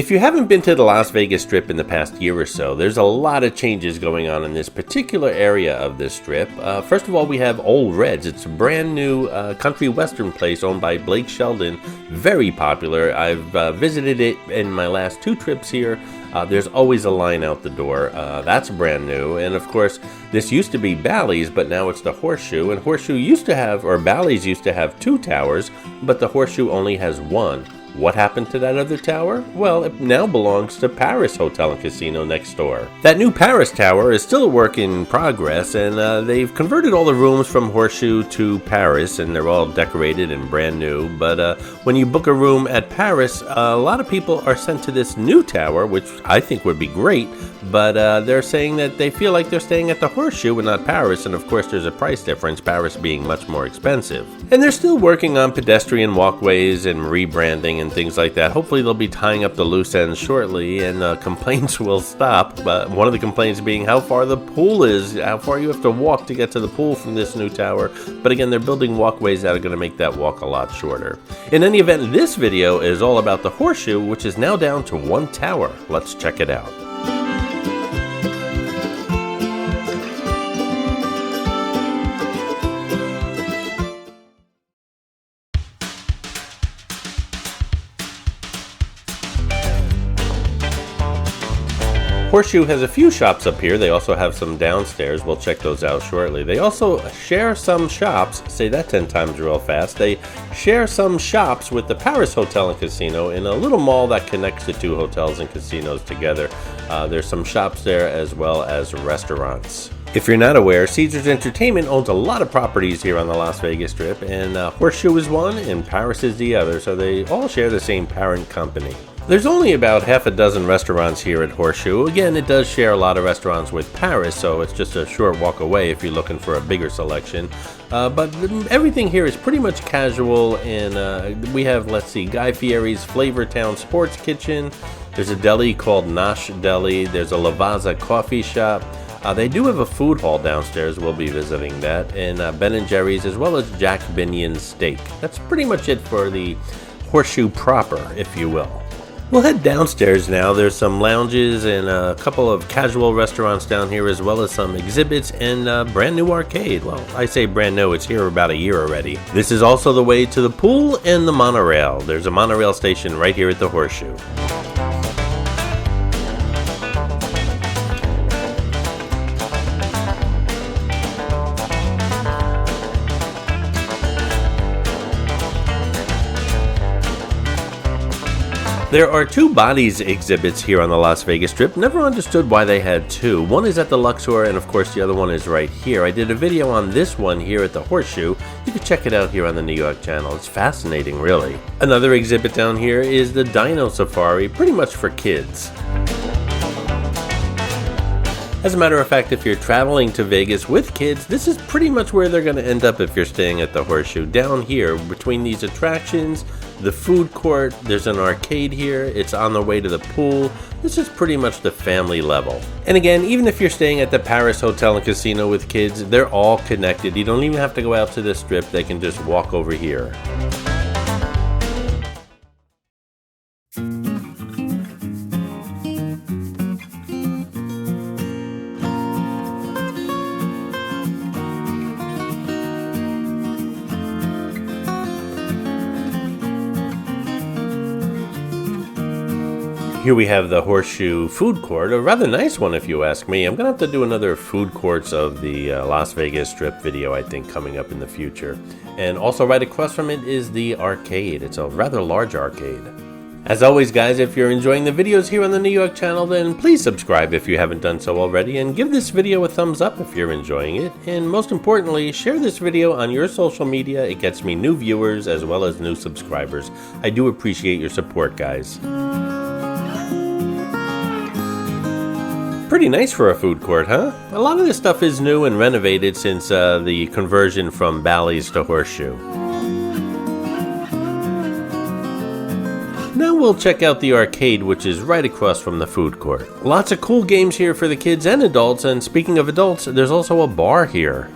If you haven't been to the Las Vegas Strip in the past year or so, there's a lot of changes going on in this particular area of this strip. First of all, we have Old Reds. It's a brand new country western place owned by Blake Sheldon. Very popular. I've visited it in my last 2 trips here. There's always a line out the door. That's brand new. And of course, this used to be Bally's, but now it's the Horseshoe. And Horseshoe used to have, or Bally's used to have 2 towers, but the Horseshoe only has 1. What happened to that other tower? Well, it now belongs to Paris Hotel and Casino next door. That new Paris tower is still a work in progress, and they've converted all the rooms from Horseshoe to Paris, and they're all decorated and brand new. But when you book a room at Paris, a lot of people are sent to this new tower, which I think would be great, but they're saying that they feel like they're staying at the Horseshoe and not Paris, and of course there's a price difference, Paris being much more expensive. And they're still working on pedestrian walkways and rebranding and things like that. Hopefully they'll be tying up the loose ends shortly, and complaints will stop. But one of the complaints being how far the pool is, how far you have to walk to get to the pool from this new tower. But again, they're building walkways that are going to make that walk a lot shorter. In any event, this video is all about the Horseshoe, which is now down to 1 tower. Let's check it out. Horseshoe has a few shops up here. They also have some downstairs. We'll check those out shortly. They also share some shops, say that 10 times real fast, they share some shops with the Paris Hotel and Casino in a little mall that connects the 2 hotels and casinos together. There's some shops there as well as restaurants. If you're not aware, Caesars Entertainment owns a lot of properties here on the Las Vegas Strip, and Horseshoe is one and Paris is the other, so they all share the same parent company. There's only about half a dozen restaurants here at Horseshoe. Again, it does share a lot of restaurants with Paris, so it's just a short walk away if you're looking for a bigger selection. But everything here is pretty much casual, and we have, let's see, Guy Fieri's Flavortown Sports Kitchen. There's a deli called Nosh Deli. There's a Lavazza coffee shop. They do have a food hall downstairs. We'll be visiting that. And Ben & Jerry's, as well as Jack Binion's Steak. That's pretty much it for the Horseshoe proper, if you will. We'll head downstairs now. There's some lounges and a couple of casual restaurants down here, as well as some exhibits and a brand new arcade. Well, I say brand new, it's here about a year already. This is also the way to the pool and the monorail. There's a monorail station right here at the Horseshoe. There are 2 bodies exhibits here on the Las Vegas Strip. Never understood why they had 2. One is at the Luxor, and of course the other one is right here. I did a video on this one here at the Horseshoe. You can check it out here on the New York channel. It's fascinating, really. Another exhibit down here is the Dino Safari, pretty much for kids. As a matter of fact, if you're traveling to Vegas with kids, this is pretty much where they're going to end up if you're staying at the Horseshoe. Down here, between these attractions, the food court, there's an arcade here, it's on the way to the pool. This is pretty much the family level. And again, even if you're staying at the Paris Hotel and Casino with kids, they're all connected. You don't even have to go out to the Strip, they can just walk over here. Here we have the Horseshoe food court, a rather nice one if you ask me. I'm going to have to do another food courts of the Las Vegas Strip video, I think, coming up in the future. And also right across from it is the arcade. It's a rather large arcade. As always, guys, if you're enjoying the videos here on the New York channel, then please subscribe if you haven't done so already, and give this video a thumbs up if you're enjoying it. And most importantly, share this video on your social media. It gets me new viewers as well as new subscribers. I do appreciate your support, guys. Pretty nice for a food court, huh? A lot of this stuff is new and renovated since the conversion from Bally's to Horseshoe. Now we'll check out the arcade, which is right across from the food court. Lots of cool games here for the kids and adults, and speaking of adults, there's also a bar here.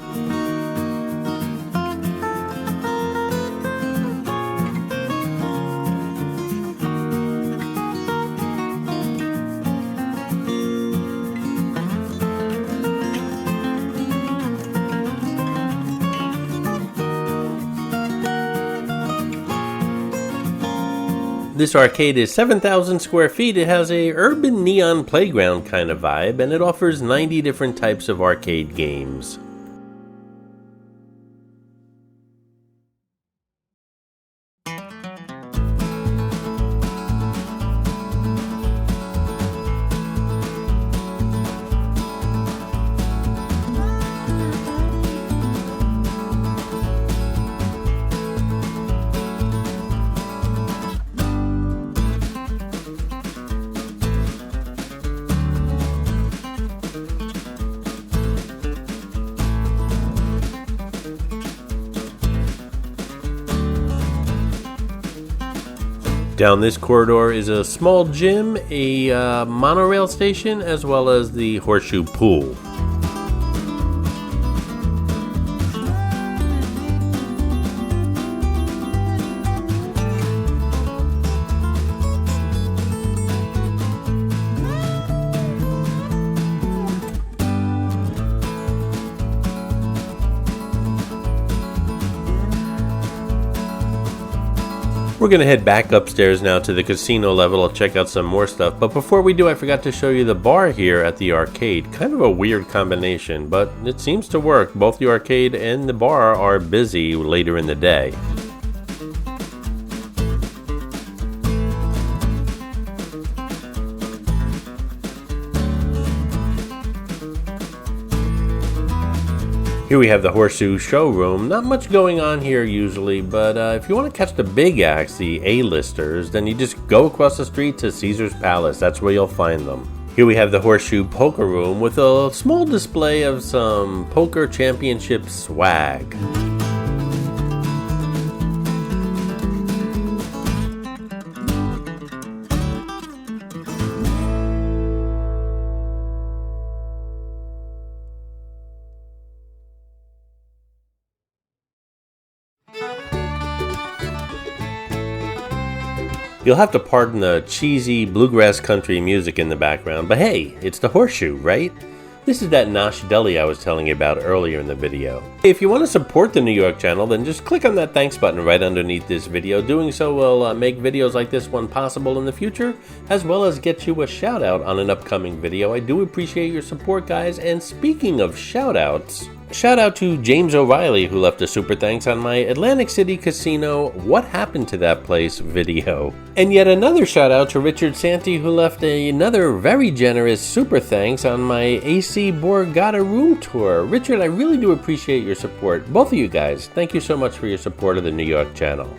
This arcade is 7,000 square feet. It has a urban neon playground kind of vibe, and it offers 90 different types of arcade games. Down this corridor is a small gym, a monorail station, as well as the Horseshoe Pool. We're going to head back upstairs now to the casino level to check out some more stuff, but before we do, I forgot to show you the bar here at the arcade. Kind of a weird combination, but it seems to work. Both the arcade and the bar are busy later in the day. Here we have the Horseshoe Showroom. Not much going on here usually, but if you want to catch the big acts, the A-listers, then you just go across the street to Caesar's Palace. That's where you'll find them. Here we have the Horseshoe Poker Room with a small display of some poker championship swag. You'll have to pardon the cheesy bluegrass country music in the background, but hey, it's the Horseshoe, right? This is that Nosh Deli I was telling you about earlier in the video. If you want to support the New York channel, then just click on that thanks button right underneath this video. Doing so will make videos like this one possible in the future, as well as get you a shout out on an upcoming video. I do appreciate your support, guys, and speaking of shout outs, shout out to James O'Reilly, who left a super thanks on my Atlantic City Casino What Happened to That Place video. And yet another shout out to Richard Santee, who left another very generous super thanks on my AC Borgata room tour. Richard, I really do appreciate your support. Both of you guys, thank you so much for your support of the New York channel.